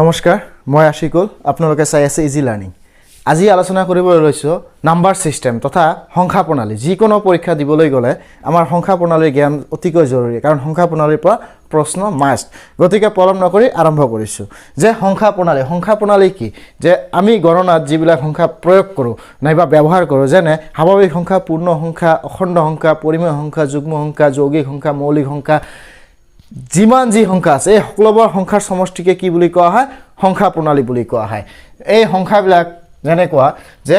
নমস্কাৰ মই আশিকুল আপোনালোকে চাই আছে ইজি লাৰ্নিং আজি আলোচনা কৰিব লৈছো নাম্বাৰ সিস্টেম তথা সংখ্যা প্ৰণালী যিকোনো পৰীক্ষা দিবলৈ গলে আমাৰ সংখ্যা প্ৰণালীৰ জ্ঞান অতিকৈ জৰুৰী কাৰণ সংখ্যা প্ৰণালীৰ পৰা প্ৰশ্ন মাষ্ট গতিকে পলম নকৰি আৰম্ভ কৰিছো যে সংখ্যা প্ৰণালী কি যে আমি গণনাত যিবিলাক সংখ্যা প্ৰয়োগ কৰো নাইবা ব্যৱহাৰ কৰো যেনে স্বাভাৱিক সংখ্যা পূৰ্ণ সংখ্যা অখণ্ড সংখ্যা পৰিমেয় সংখ্যা যুগ্ম সংখ্যা যৌগিক সংখ্যা মৌলিক সংখ্যা যিমান যি সংখ্যা আছে এই সকলোবোৰ সংখ্যাৰ সমষ্টিকে কি বুলি কোৱা হয় সংখ্যা প্ৰণালী বুলি কোৱা হয় এই সংখ্যাবিলাক যেনে কোৱা যে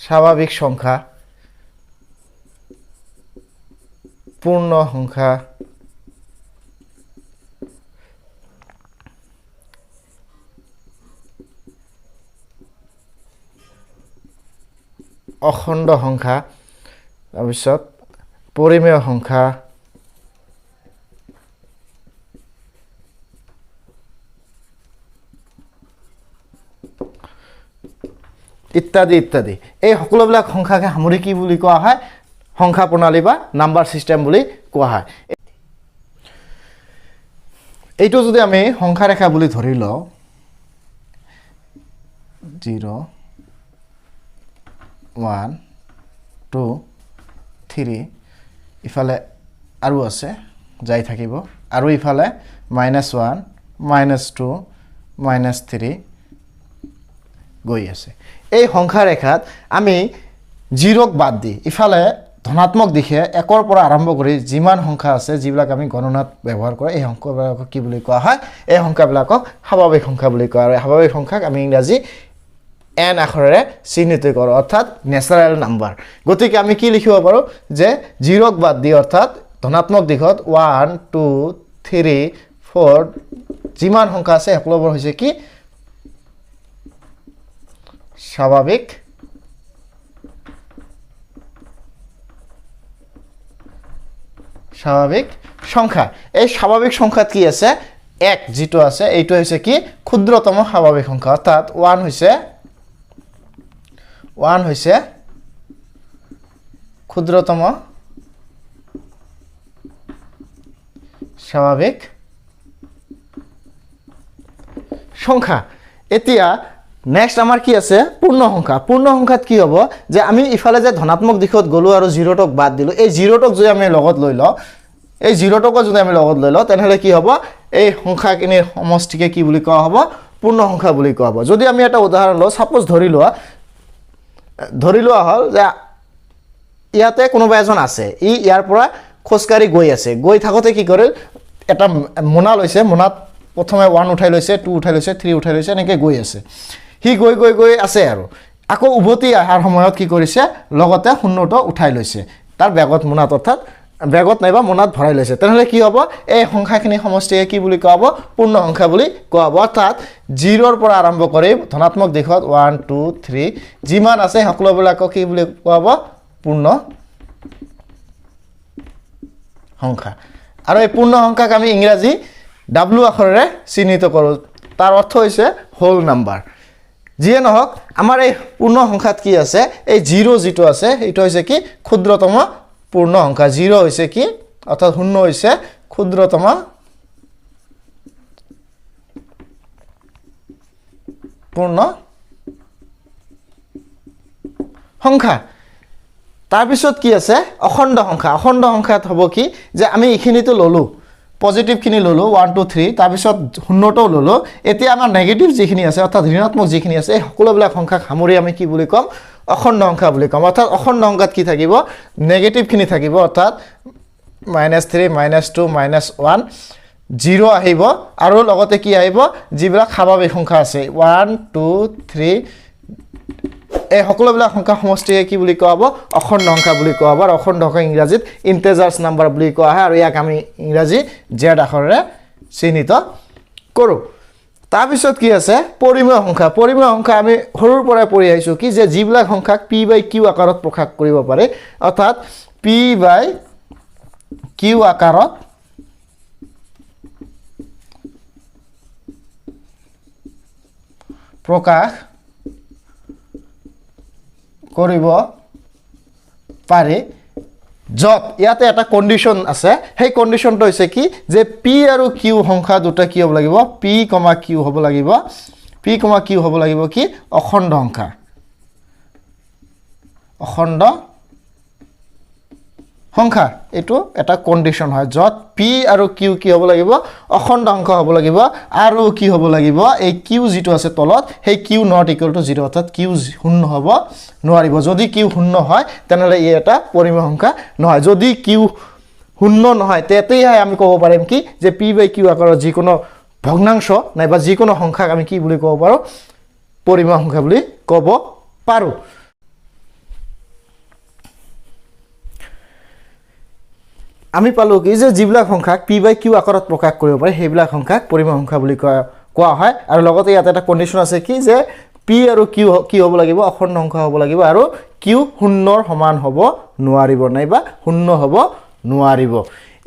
স্বাভাৱিক সংখ্যা পূৰ্ণ সংখ্যা অখণ্ড সংখ্যা তাৰপিছত পৰিমেয় সংখ্যা ইত্যাদি ইত্যাদি এই সকলোবিলাক সংখ্যাকে সামৰি কি বুলি কোৱা হয় সংখ্যা প্ৰণালী বা নাম্বাৰ সিস্টেম বুলি কোৱা হয় এইটো যদি আমি সংখ্যা ৰেখা বুলি ধৰি লওঁ 0 1 2 3 ইফালে আৰু আছে যাই থাকিব আৰু ইফালে -1 -2 -3 গৈ আছে এই সংখ্যা ৰেখাত আমি 0ক বাদ দি ইফালে ধনাত্মক দিশে 1ৰ পৰা আৰম্ভ কৰি যিমান সংখ্যা আছে যিবিলাক আমি গণনাত ব্যৱহাৰ কৰে এই সংখ্যাবিলাকক কি বুলি কোৱা হয় এই সংখ্যাবিলাকক স্বাভাৱিক সংখ্যা বুলি কোৱা হয় স্বাভাৱিক সংখ্যাক আমি ইংৰাজী n আখৰেৰে চিহ্নিত কৰোঁ অৰ্থাৎ ন্যাচাৰাল নাম্বাৰ গতিকে আমি কি লিখিব পাৰো যে 0ক বাদ দি অৰ্থাৎ ধনাত্মক দিশত 1 2 3 4 যিমান সংখ্যা আছে সকলোবোৰ হৈছে কি স্বাভাৱিক সংখ্যা এই স্বাভাৱিক সংখ্যাত কি আছে 1 যেটো আছে এইটো হৈছে কি ক্ষুদ্ৰতম স্বাভাৱিক সংখ্যা অৰ্থাৎ 1 হৈছে ক্ষুদ্ৰতম স্বাভাৱিক সংখ্যা এতিয়া নেক্সট আমাৰ কি আছে পূৰ্ণ সংখ্যাত কি হ'ব যে আমি ইফালে যে ধনাত্মক দিশত গলো আৰু 0টক বাদ দিলো এই 0টক যদি আমি লগত লৈ লওঁ এই 0টক যদি আমি লগত লৈ লওঁ তেনেহলে কি হ'ব এই সংখ্যাখিনিৰ সমষ্টিকে কি বুলি কোৱা হ'ব পূৰ্ণ সংখ্যা বুলি কোৱা হ'ব যদি আমি এটা উদাহৰণ লওঁ সাপোজ ধৰি লোৱা হল যে ইয়াতে কোনোবা এজন আছে ইয়াৰ পৰা খোজকাঢ়ি গৈ আছে গৈ থাকোতে কি কৰিল এটা মোনা লৈছে মোনাত প্ৰথমে 1 উঠাই লৈছে 2 উঠাই লৈছে 3 উঠাই লৈছে এনেকৈ গৈ আছে হি গৈ আছে আৰু আকৌ উভতি আহাৰ সময়ত কি কৰিছে লগতে শূন্যটো উঠাই লৈছে তাৰ বেগত মোনাত অৰ্থাৎ বেগত নাইবা মোনাত ভৰাই লৈছে তেনেহলে কি হ'ব এই সংখ্যাখিনি সমষ্টিকে কি বুলি কোৱা হ'ব পূৰ্ণ সংখ্যা বুলি কোৱা হ'ব অৰ্থাৎ 0ৰ পৰা আৰম্ভ কৰি ধনাত্মক দিশত 1 2 3 যিমান আছে সকলোবিলাকক কি বুলি কোৱা হ'ব পূৰ্ণ সংখ্যা আৰু এই পূৰ্ণ সংখ্যাক আমি ইংৰাজী W আখৰেৰে চিহ্নিত কৰোঁ তাৰ অৰ্থ হৈছে হোল নাম্বাৰ যিয়ে নহওক আমাৰ এই পূৰ্ণ সংখ্যাত কি আছে এই 0 যেটো আছে এইটো হৈছে কি ক্ষুদ্ৰতম পূৰ্ণ সংখ্যা 0 হৈছে কি অৰ্থাৎ 0 হৈছে ক্ষুদ্ৰতম পূৰ্ণ সংখ্যা তাৰপিছত কি আছে অখণ্ড সংখ্যাত হ'ব কি যে আমি এইখিনিটো ললো পজিটিভ খিনি ললো 1 2 3 তাৰপিছত শূন্যটো ললো এতিয়া আমাৰ নেগেটিভ যিখিনি আছে অৰ্থাৎ ঋণাত্মক যিখিনি আছে এই সকলোবিলাক সংখ্যাক সামৰি আমি কি বুলি কম অখণ্ড সংখ্যা বুলি কম অৰ্থাৎ অখণ্ড সংখ্যাত কি থাকিব নেগেটিভ খিনি থাকিব অৰ্থাৎ -3 -2 -1 0 আহিব আৰু লগতে কি আহিব যিবিলাক স্বাভাৱিক সংখ্যা আছে 1 2 3 এই সকলোবিলাক সংখ্যা সমষ্টিকে কি বুলি কোৱা হ'ব অখণ্ড সংখ্যা বুলি কোৱা হ'ব আৰু অখণ্ড সংখ্যা ইংৰাজীত ইন্টিজাৰ্ছ নাম্বাৰ বুলি কোৱা হয় আৰু ইয়াক আমি ইংৰাজী Z আখৰেৰে চিহ্নিত কৰোঁ তাৰপিছত কি আছে পৰিমেয় সংখ্যা আমি সৰুৰ পৰাই পঢ়ি আহিছো কি যে যিবিলাক সংখ্যাক p/q আকাৰত প্ৰকাশ কৰিব পাৰে অৰ্থাৎ p/q আকাৰত প্ৰকাশ কৰিব পাৰি য'ত ইয়াতে এটা কণ্ডিশ্যন আছে সেই কণ্ডিশ্যনটো হৈছে কি যে পি আৰু কিউ সংখ্যা দুটা কি হ'ব লাগিব পি কমা কিউ হ'ব লাগিব পি কমা কিউ হ'ব লাগিব কি অখণ্ড সংখ্যা অখণ্ড সংখ্যা এইটো এটা কণ্ডিশ্যন হয় য'ত পি আৰু কিউ কি হ'ব লাগিব অখণ্ড সংখ্যা হ'ব লাগিব আৰু কি হ'ব লাগিব এই কিউ যিটো আছে তলত সেই কিউ নট ইকুৱেল টু 0 অৰ্থাৎ কিউ শূন্য হ'ব নোৱাৰিব যদি কিউ শূন্য হয় তেনেহ'লে ই এটা পৰিমেয় সংখ্যা নহয় যদি কিউ শূন্য নহয় তেতিয়াহে আমি ক'ব পাৰিম কি যে পি বাই কিউ আকাৰৰ যিকোনো ভগ্নাংশ নাইবা যিকোনো সংখ্যাক আমি কি বুলি ক'ব পাৰোঁ পৰিমেয় সংখ্যা বুলি ক'ব পাৰোঁ আমি পালোঁ কি যে যিবিলাক সংখ্যাক পি বাই কিউ আকাৰত প্ৰকাশ কৰিব পাৰে সেইবিলাক সংখ্যাক পৰিমেয় সংখ্যা বুলি কোৱা হয় আৰু লগতে ইয়াতে এটা কণ্ডিশ্যন আছে কি যে পি আৰু কিউ কি হ'ব লাগিব অখণ্ড সংখ্যা হ'ব লাগিব আৰু কিউ শূন্যৰ সমান হ'ব নোৱাৰিব নাইবা শূন্য হ'ব নোৱাৰিব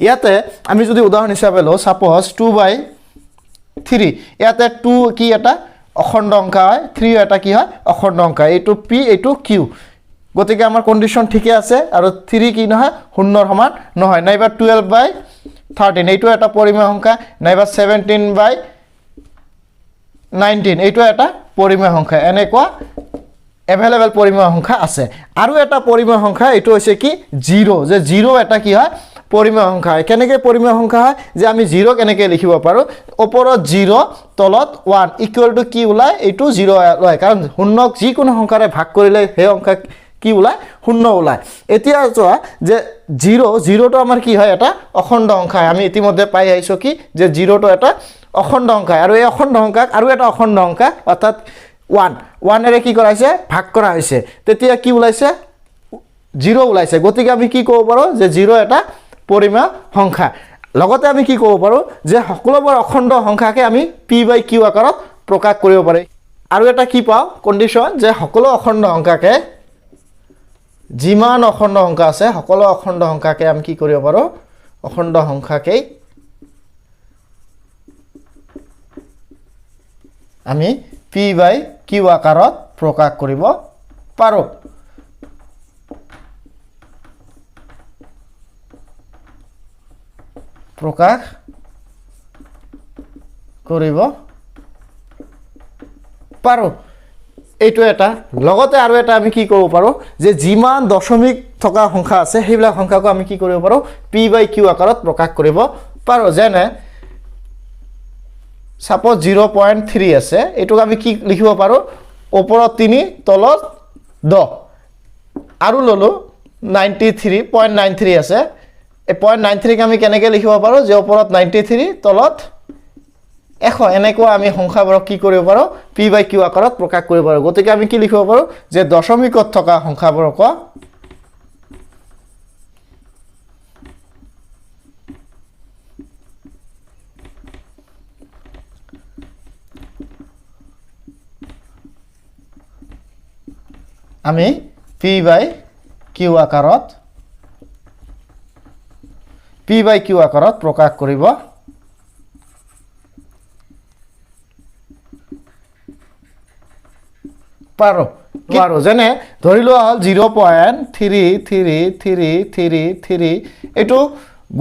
ইয়াতে আমি যদি উদাহৰণ হিচাপে লওঁ সাপোজ 2/3 ইয়াতে 2 কি এটা অখণ্ড সংখ্যা হয় 3 এটা কি হয় অখণ্ড সংখ্যা এইটো পি এইটো কিউ গতিকে আমাৰ কণ্ডিশ্যন ঠিকে আছে আৰু 3 কি নহয় শূন্যৰ সমান নহয় নাইবা 12/13 এইটো এটা পৰিমেয় সংখ্যা নাইবা 17/19 এইটো এটা পৰিমেয় সংখ্যা এনেকুৱা এভেইলেবল পৰিমেয় সংখ্যা আছে আৰু এটা পৰিমেয় সংখ্যা এইটো হৈছে কি 0 যে 0 এটা কি হয় পৰিমেয় সংখ্যা হয় কেনেকৈ পৰিমেয় সংখ্যা হয় যে আমি 0 কেনেকৈ লিখিব পাৰোঁ ওপৰত 0 তলত 1 ইকুৱেল টু কি ওলায় এইটো 0 ওলায় কাৰণ শূন্যক যিকোনো সংখ্যাৰে ভাগ কৰিলে সেই সংখ্যা কি ওলায় শূন্য ওলায় এতিয়া চোৱা যে 0টো আমাৰ কি হয় এটা অখণ্ড সংখ্যা আমি ইতিমধ্যে পাই আহিছোঁ কি যে 0টো এটা অখণ্ড সংখ্যা আৰু এই অখণ্ড সংখ্যাক আৰু এটা অখণ্ড সংখ্যা অৰ্থাৎ 1 এৰে কি কৰাইছে ভাগ কৰা হৈছে তেতিয়া কি ওলাইছে 0 ওলাইছে গতিকে আমি কি ক'ব পাৰোঁ যে 0 এটা পৰিমেয় সংখ্যা লগতে আমি কি ক'ব পাৰোঁ যে সকলোবোৰ অখণ্ড সংখ্যাকে আমি পি বাই কিউ আকাৰত প্ৰকাশ কৰিব পাৰি আৰু এটা কি পাওঁ কণ্ডিশ্যন যে সকলো অখণ্ড সংখ্যাকে যিমান অখণ্ড সংখ্যা আছে সকলো অখণ্ড সংখ্যাকে আমি কি কৰিব পাৰোঁ অখণ্ড সংখ্যাকেই আমি পি বাই কিউ আকাৰত প্ৰকাশ কৰিব পাৰোঁ প্ৰকাশ কৰিব পাৰোঁ এইটো এটা লগতে আৰু এটা আমি কি কৰিব পাৰোঁ যে যিমান দশমিক থকা সংখ্যা আছে সেইবিলাক সংখ্যাকো আমি কি কৰিব পাৰোঁ পি বাই কিউ আকাৰত প্ৰকাশ কৰিব পাৰোঁ যেনে সাপোজ 0.3 আছে এইটোক আমি কি লিখিব পাৰোঁ ওপৰত 3 তলত 10 আৰু ললোঁ 93.93 আছে এই 0.93 ক আমি কেনেকৈ লিখিব পাৰোঁ যে ওপৰত 93 তলত 100 এনেকুৱা আমি সংখ্যাবোৰক কি কৰিব পাৰোঁ পি বাই কিউ আকাৰত প্ৰকাশ কৰিব পাৰোঁ গতিকে আমি কি লিখিব পাৰোঁ যে দশমিকত থকা সংখ্যাবোৰক আমি পি বাই কিউ আকাৰত প্ৰকাশ কৰিব পাৰোঁ যেনে ধৰি লোৱা হ'ল 0.3333 এইটো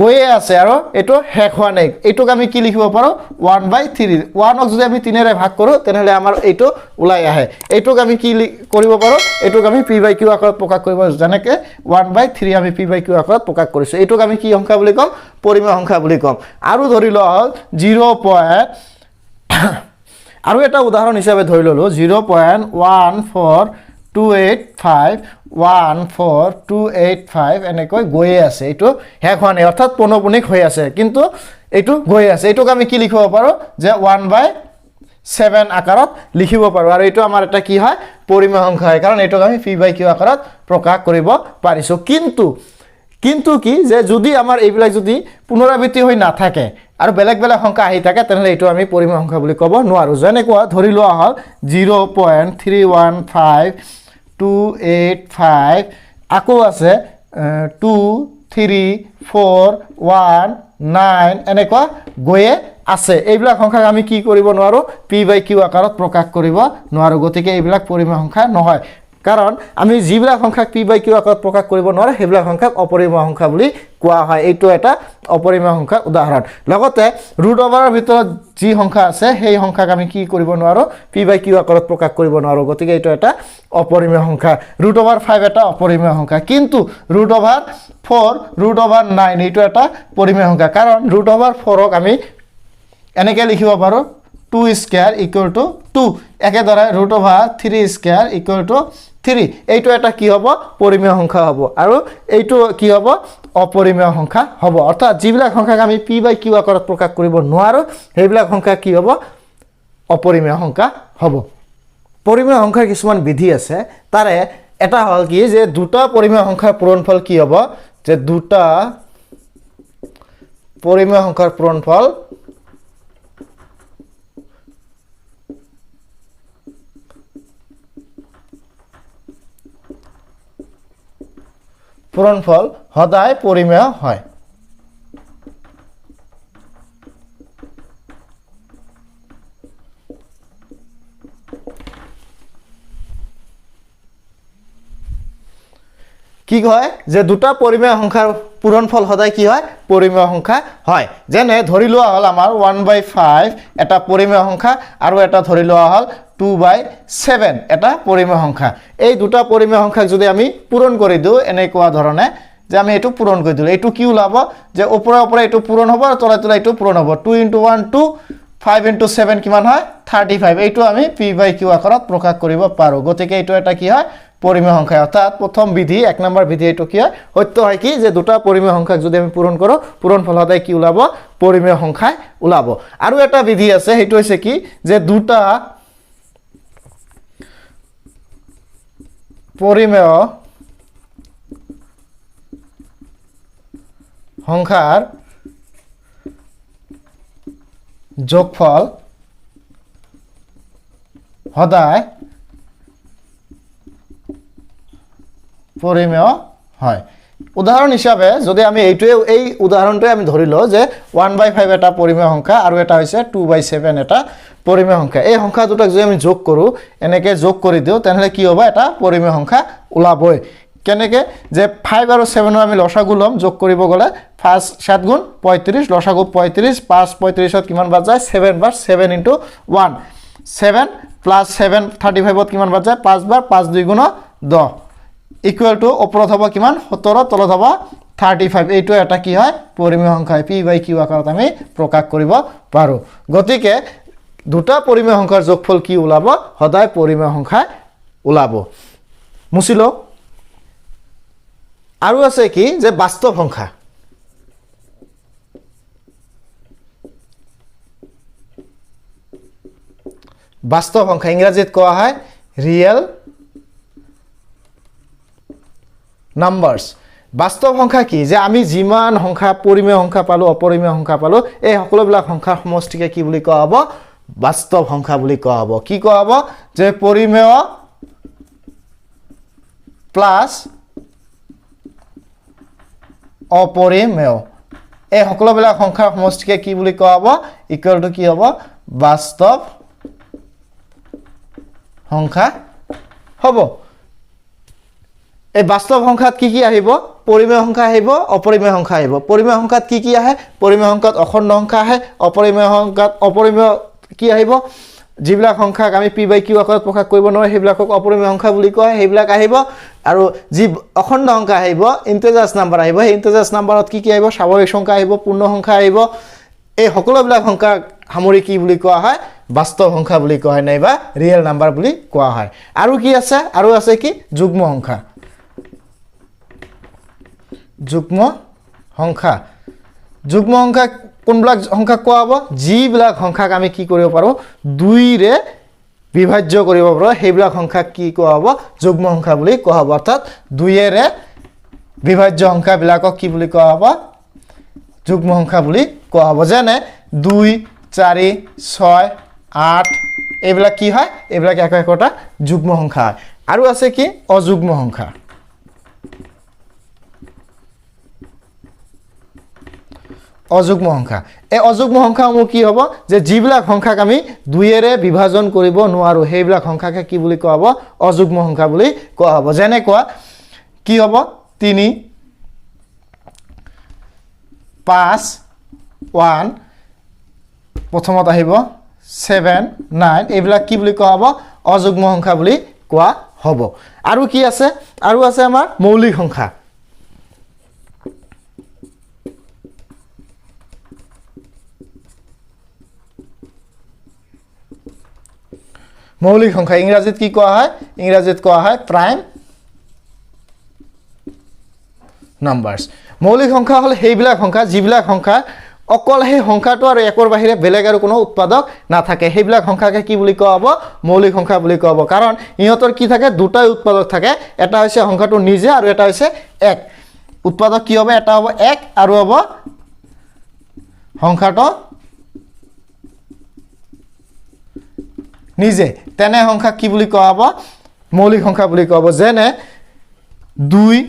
গৈয়ে আছে আৰু এইটো শেষ হোৱা নাই এইটোক আমি কি লিখিব পাৰোঁ 1/3 1ক যদি আমি 3ৰে ভাগ কৰোঁ তেনেহ'লে আমাৰ এইটো ওলাই আহে এইটোক আমি কি কৰিব পাৰোঁ এইটোক আমি পি বাই কিউ আকাৰত প্ৰকাশ কৰিব যেনেকৈ 1/3 আমি পি বাই কিউ আকাৰত প্ৰকাশ কৰিছোঁ এইটোক আমি কি সংখ্যা বুলি ক'ম পৰিমেয় সংখ্যা বুলি ক'ম আৰু ধৰি লোৱা হ'ল 0. আৰু এটা উদাহৰণ হিচাপে ধৰি ললোঁ 0.14285 এনেকৈ গৈয়ে আছে এইটো শেষ হোৱা নাই অৰ্থাৎ পৌনপুনিক হৈ আছে কিন্তু এইটো গৈয়ে আছে এইটোক আমি কি লিখিব পাৰোঁ যে 1/7 আকাৰত লিখিব পাৰোঁ আৰু এইটো আমাৰ এটা কি হয় পৰিমেয় সংখ্যা হয় কাৰণ এইটোক আমি পি বাই কিউ আকাৰত প্ৰকাশ কৰিব পাৰিছোঁ কিন্তু কি যে যদি আমাৰ এইবিলাক যদি পুনৰাবৃত্তি হৈ নাথাকে আৰু বেলেগ বেলেগ সংখ্যা আহি থাকে তেনেহ'লে এইটো আমি পৰিমেয় সংখ্যা বুলি ক'ব নোৱাৰোঁ যেনেকুৱা ধৰি লোৱা হ'ল 0.315285 আকৌ আছে 23419 এনেকুৱা গৈয়ে আছে এইবিলাক সংখ্যাক আমি কি কৰিব নোৱাৰোঁ পি বাই কিউ আকাৰত প্ৰকাশ কৰিব নোৱাৰোঁ গতিকে এইবিলাক পৰিমেয় সংখ্যা নহয় কাৰণ আমি যিবিলাক সংখ্যাক p বাই q আকাৰত প্ৰকাশ কৰিব নোৱাৰো সেইবিলাক সংখ্যাক অপৰিমেয় সংখ্যা বুলি কোৱা হয় এইটো এটা অপৰিমেয় সংখ্যাৰ উদাহৰণ লগতে ৰুট ওভাৰৰ ভিতৰত যি সংখ্যা আছে সেই সংখ্যাক আমি কি কৰিব নোৱাৰো p বাই q আকাৰত প্ৰকাশ কৰিব নোৱাৰো গতিকে এইটো এটা অপৰিমেয় সংখ্যা ৰুট ওভাৰ 5 এটা অপৰিমেয় সংখ্যা কিন্তু ৰুট ওভাৰ 4 ৰুট ওভাৰ 9 এইটো এটা পৰিমেয় সংখ্যা কাৰণ ৰুট ওভাৰ 4 ক আমি এনেকৈ লিখিব পাৰো 2 স্কয়াৰ ইকুৱেল টু 2 একেদৰে root over 3 square equal to 3 এইটো এটা কি হ'ব পৰিমেয় সংখ্যা হ'ব আৰু এইটো কি হ'ব অপৰিমেয় সংখ্যা হ'ব অৰ্থাৎ যিবিলাক সংখ্যাক আমি p বাই q আকাৰত প্ৰকাশ কৰিব নোৱাৰো সেইবিলাক সংখ্যা কি হ'ব অপৰিমেয় সংখ্যা হ'ব পৰিমেয় সংখ্যাৰ কিছুমান বিধি আছে তাৰে এটা হল কি যে দুটা পৰিমেয় সংখ্যাৰ পূৰণফল কি হ'ব যে দুটা পৰিমেয় সংখ্যাৰ পূৰণফল সদায় পৰিমেয় হয় কি কয় যে দুটা পৰিমেয় সংখ্যাৰ পূৰণফল সদায় কি হয় পৰিমেয় সংখ্যা হয় যেনে ধৰি লোৱা হল আমাৰ 1/5 এটা পৰিমেয় সংখ্যা আৰু এটা ধৰি লোৱা হল 2/7 এটা পৰিমেয় সংখ্যা এই দুটা পৰিমেয় সংখ্যাক যদি আমি পূৰণ কৰি দিও এনেকুৱা ধৰণে যে আমি এটো পূৰণ কৰি দিলো এটো কি ওলাব যে ওপৰে ওপৰে এটো পূৰণ হ'ব আৰু তলে তলে এটো পূৰণ হ'ব 2 * 1 2 5 * 7 কিমান হয় 35 এইটো আমি p বাই q আকাৰত প্ৰকাশ কৰিব পাৰো গতিকে এটো এটা কি হয় পৰিমেয় সংখ্যা অৰ্থাৎ প্ৰথম বিধি এক নম্বৰ বিধি এটো কি হয় সত্য হয় কি যে দুটা পৰিমেয় সংখ্যাক যদি আমি পূৰণ কৰো পূৰণফল সদায় কি ওলাব পৰিমেয় সংখ্যা ওলাব আৰু এটা বিধি আছে হেতু হৈছে কি যে দুটা পৰিমেয় সংখ্যাৰ যোগফল সদায় পৰিমেয় হয় উদাহৰণ হিচাপে যদি আমি এই উদাহৰণটো আমি ধৰিলো যে 1/5 এটা পৰিমেয় সংখ্যা আৰু এটা হৈছে 2/7 এটা পৰিমেয় সংখ্যা এই সংখ্যা দুটাক যদি আমি যোগ কৰো এনেকৈ যোগ কৰি দিও তেনহলে কি হ'ব এটা পৰিমেয় সংখ্যা ওলাবই কেনেকৈ যে 5 আৰু 7 আমি লসাগু লম যোগ কৰিব গলে 5 7 গুণ 35 লসাগু 35 5 35 ত কিমান বাজ যায় 7 বাৰ 7 * 1 7 + 7 35 ত কিমান বাজ যায় 5 বাৰ 5 2 গুণ 10 ইকুৱেল টু ওপৰত হ'ব কিমান 17 তলত হ'ব 35 এইটো এটা কি হয় পৰিমেয় সংখ্যা p বাই q আকাৰত আমি প্ৰকাশ কৰিব পাৰো গতিকে দুটা পৰিমেয় সংখ্যাৰ যোগফল কি ওলাব সদায় পৰিমেয় সংখ্যা ওলাব মুছিলো আৰু আছে কি যে বাস্তৱ সংখ্যা বাস্তৱ সংখ্যা ইংৰাজীত কোৱা হয় ৰিয়েল নাম্বাৰস বাস্তৱ সংখ্যা কি যে আমি যিমান সংখ্যা পৰিমেয় সংখ্যা পালো অপৰিমেয় সংখ্যা পালো এই সকলোবিলাক সংখ্যাৰ সমষ্টিকে কি বুলি কোৱা হ'ব বাস্তৱ সংখ্যা বুলি কোৱা হ'ব কি কোৱা হ'ব যে পৰিমেয় প্লাস অপৰিমেয় এই সকলোবিলাক সংখ্যাৰ সমষ্টিকে কি বুলি কোৱা হ'ব ইকুৱেল টু কি হ'ব বাস্তৱ সংখ্যা হ'ব এই বাস্তৱ সংখ্যাত কি কি আহিব পৰিমেয় সংখ্যা আহিব অপৰিমেয় সংখ্যা আহিব পৰিমেয় সংখ্যাত কি কি আহে পৰিমেয় সংখ্যাত অখণ্ড সংখ্যা আহে অপৰিমেয় সংখ্যাত অপৰিমেয় কি আহিব যিবিলাক সংখ্যাক আমি p বাই q আকাৰত প্ৰকাশ কৰিব নোৱাৰো সেইবিলাকক অপৰিমেয় সংখ্যা বুলি কয় সেইবিলাক আহিব আৰু যি অখণ্ড সংখ্যা আহিব ইন্টিজাৰ্স নাম্বাৰ আহিব এই ইন্টিজাৰ্স নাম্বাৰত কি কি আহিব স্বাভাৱিক সংখ্যা আহিব পূৰ্ণ সংখ্যা আহিব এই সকলোবিলাক সংখ্যা সামৰি কি বুলি কোৱা হয় বাস্তৱ সংখ্যা বুলি কোৱা হয় নাইবা ৰিয়েল নাম্বাৰ বুলি কোৱা হয় আৰু কি আছে আৰু আছে কি যুগ্ম সংখ্যা যুগ্ম সংখ্যা কোনবিলাক সংখ্যা কোৱা হ'ব যিবিলাক সংখ্যাক আমি কি কৰিব পাৰো 2 ৰে বিভাজ্য কৰিব পাৰো সেইবিলাক সংখ্যাক কি কোৱা হ'ব যুগ্ম সংখ্যা বুলি কোৱা হ'ব অৰ্থাৎ 2 ৰে বিভাজ্য সংখ্যাবিলাকক কি বুলি কোৱা হ'ব যুগ্ম সংখ্যা বুলি কোৱা হ'ব যেনে 2 4 6 8 এইবিলাক কি হয় এইবিলাক একটা যুগ্ম সংখ্যা হয় আৰু আছে কি অযুগ্ম সংখ্যা অযুগ্ম সংখ্যা এই অযুগ্ম সংখ্যাসমূহ কি হ'ব যে যিবিলাক সংখ্যাক আমি 2 এৰে বিভাজন কৰিব নোৱাৰো সেইবিলাক সংখ্যাকে কি বুলি কোৱা হ'ব অযুগ্ম সংখ্যা বুলি কোৱা হ'ব যেনে কোৱা কি হ'ব 3 5 1 প্ৰথমত আহিব 7 9 এইবিলাক কি বুলি কোৱা হ'ব অযুগ্ম সংখ্যা বুলি কোৱা হ'ব আৰু কি আছে আৰু আছে আমাৰ মৌলিক সংখ্যা মৌলিক সংখ্যা ইংৰাজীত কি কোৱা হয় ইংৰাজীত কোৱা হয় প্ৰাইম নাম্বাৰস মৌলিক সংখ্যা হল সেইবিলাক সংখ্যা যিবিলাক সংখ্যা অকল সেই সংখ্যাটো আৰু একৰ বাহিৰে বেলেগ আৰু কোনো উৎপাদক নাথাকে সেইবিলাক সংখ্যাকে কি বুলি কোৱা হ'ব মৌলিক সংখ্যা বুলি কোৱা হ'ব কাৰণ ইহঁতৰ কি থাকে দুটাই উৎপাদক থাকে এটা হৈছে সংখ্যাটো নিজে আৰু এটা হৈছে এক উৎপাদক কি হবে এটা হ'ব এক আৰু হ'ব সংখ্যাটো নিজে তেনে সংখ্যা কি বুলি কোৱা হ'ব মৌলিক সংখ্যা বুলি কোৱা হ'ব যেনে 2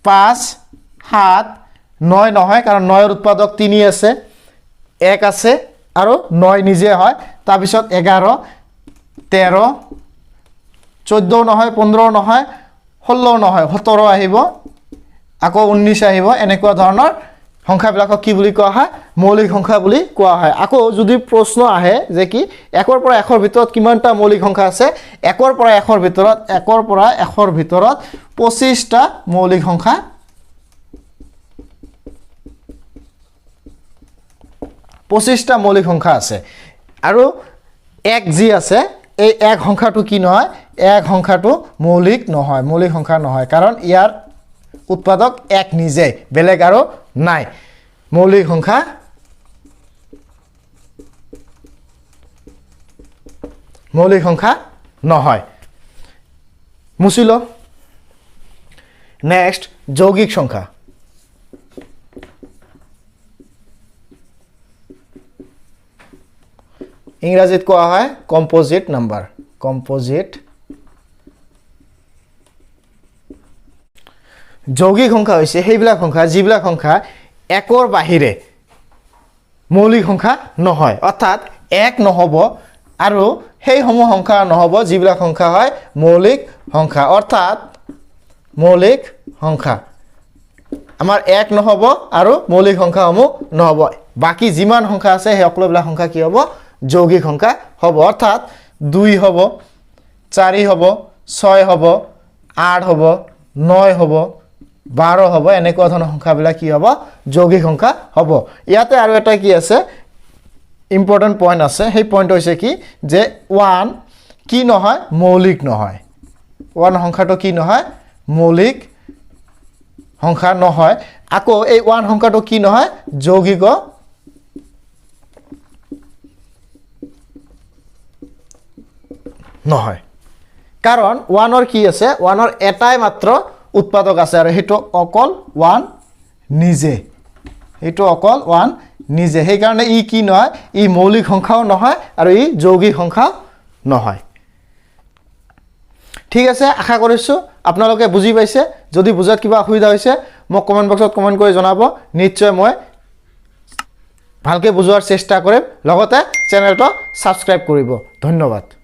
5 7 9 নহয় কাৰণ 9 এৰ উৎপাদক 3 আছে 1 আছে আৰু 9 নিজে হয় তাৰ পিছত 11 13 14 নহয় 15 নহয় 16 নহয় 17 আহিব আকৌ 19 আহিব এনেকুৱা ধৰণৰ সংখ্যাবিলাকক কি বুলি কোৱা হয় মৌলিক সংখ্যা বুলি কোৱা হয় আকৌ যদি প্ৰশ্ন আহে যে কি 1 ৰ পৰা 1 ৰ ভিতৰত কিমানটা মৌলিক সংখ্যা আছে 1 ৰ পৰা 1 ৰ ভিতৰত 1 ৰ পৰা 1 ৰ ভিতৰত 25টা মৌলিক সংখ্যা 25টা মৌলিক সংখ্যা আছে আৰু এক জি আছে এই এক সংখ্যাটো কি নহয় এক সংখ্যাটো মৌলিক নহয় মৌলিক সংখ্যা নহয় কাৰণ ইয়াৰ উৎপাদক এক নিজে বেলেগ আৰু নাই মৌলিক সংখ্যা নহয় মুছিলো নেক্সট যৌগিক সংখ্যা ইংৰাজীত কোৱা হয় কম্পোজিট নাম্বাৰ কম্পোজিট যৌগিক সংখ্যা হৈছে সেইবিলাক সংখ্যা যিবিলাক সংখ্যা একৰ বাহিৰে মৌলিক সংখ্যা নহয় অৰ্থাৎ এক নহব আৰু সেই সমূহ সংখ্যা নহব যিবিলাক সংখ্যা হয় মৌলিক সংখ্যা অৰ্থাৎ মৌলিক সংখ্যা আমাৰ এক নহব আৰু মৌলিক সংখ্যাসমূহ নহব বাকি যিমান সংখ্যা আছে সেই সকলোবিলাক সংখ্যা কি হ'ব যৌগিক সংখ্যা হ'ব অৰ্থাৎ 2 হ'ব 4 হ'ব 6 হ'ব 8 হ'ব 9 হ'ব 12 হ'ব এনেকুৱা ধৰণৰ সংখ্যাবিলাক কি হ'ব যৌগিক সংখ্যা হ'ব ইয়াতে আৰু এটা কি আছে ইম্পৰ্টেন্ট পইণ্ট আছে সেই পইণ্ট হৈছে কি যে 1 কি নহয় মৌলিক নহয় 1 সংখ্যাটো কি নহয় মৌলিক সংখ্যা নহয় আকৌ এই 1 সংখ্যাটো কি নহয় যৌগিক নহয় কাৰণ 1 ৰ কি আছে 1 ৰ এটাই মাত্ৰ উৎপাদক আছে আৰু হেতু অকল 1 নিজে হেতু অকল 1 নিজে সেই কাৰণে ই কি নহয় ই মৌলিক সংখ্যাও নহয় আৰু ই যৌগিক সংখ্যাও নহয় ঠিক আছে আশা কৰিছো আপোনালোকে বুজি পাইছে যদি বুজাত কিবা অসুবিধা হৈছে মোক কমেন্ট বক্সত কমেন্ট কৰি জনাব নিশ্চয় মই ভালকে বুজোৱাৰ চেষ্টা কৰিম লগতে চেনেলটো সাবস্ক্ৰাইব কৰিব ধন্যবাদ